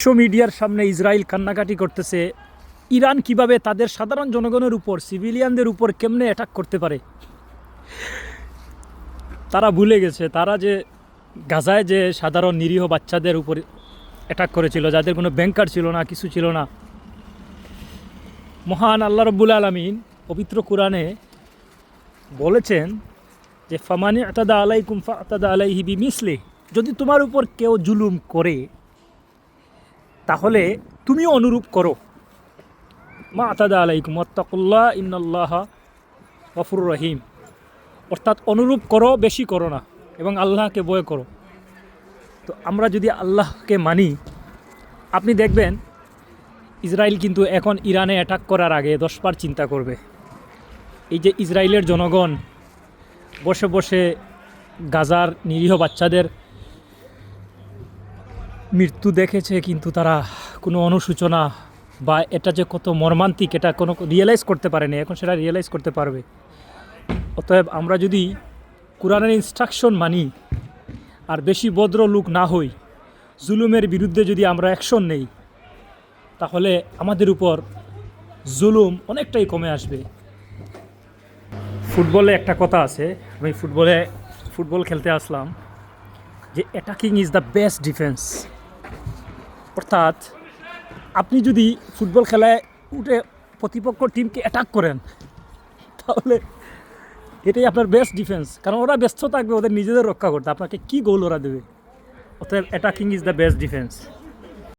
বিশ্ব মিডিয়ার সামনে ইসরায়েল কান্নাকাটি করতেছে ইরান কিভাবে তাদের সাধারণ জনগণের উপর, সিভিলিয়ানদের উপর কেমনে অ্যাটাক করতে পারে। তারা ভুলে গেছে তারা যে গাজায় যে সাধারণ নিরীহ বাচ্চাদের উপর অ্যাটাক করেছিল, যাদের কোনো ব্যাংকার ছিল না, কিছু ছিল না। মহান আল্লাহ রব্বুল আলামিন পবিত্র কোরআনে বলেছেন যে ফামানি আতাদা আলাইকুম ফাতাদা আলাইহি বিমিসলি, যদি তোমার উপর কেউ জুলুম করে তাহলে তুমিও অনুরূপ করো। মা আতাদা আলাইকুম ওয়াত্তাকুল্লাহ ইন্নাল্লাহা গফুর রহিম, অর্থাৎ অনুরূপ করো, বেশি করো না, এবং আল্লাহকে ভয় করো। তো আমরা যদি আল্লাহকে মানি, আপনি দেখবেন ইসরায়েল কিন্তু এখন ইরানে অ্যাটাক করার আগে 10 বার চিন্তা করবে। এই যে ইসরায়েলের জনগণ বসে বসে গাজার নিরীহ বাচ্চাদের মৃত্যু দেখেছে, কিন্তু তারা কোনো অনুশোচনা বা এটা যে কত মর্মান্তিক এটা কোনো রিয়েলাইজ করতে পারেনি, এখন সেটা রিয়েলাইজ করতে পারবে। অতএব আমরা যদি কোরআনের ইনস্ট্রাকশন মানি আর বেশি ভদ্র লোক না হই, জুলুমের বিরুদ্ধে যদি আমরা অ্যাকশন নেই, তাহলে আমাদের উপর জুলুম অনেকটাই কমে আসবে। ফুটবলে একটা কথা আছে, আমি ফুটবল খেলতে আসলাম, যে attacking is the best defence. অর্থাৎ আপনি যদি ফুটবল খেলায় উঠে প্রতিপক্ষ টিমকে অ্যাটাক করেন, তাহলে এটাই আপনার বেস্ট ডিফেন্স, কারণ ওরা ব্যস্ত থাকবে ওদের নিজেদের রক্ষা করতে, আপনাকে কী গোল ওরা দেবে। অতএব attacking is the best defence.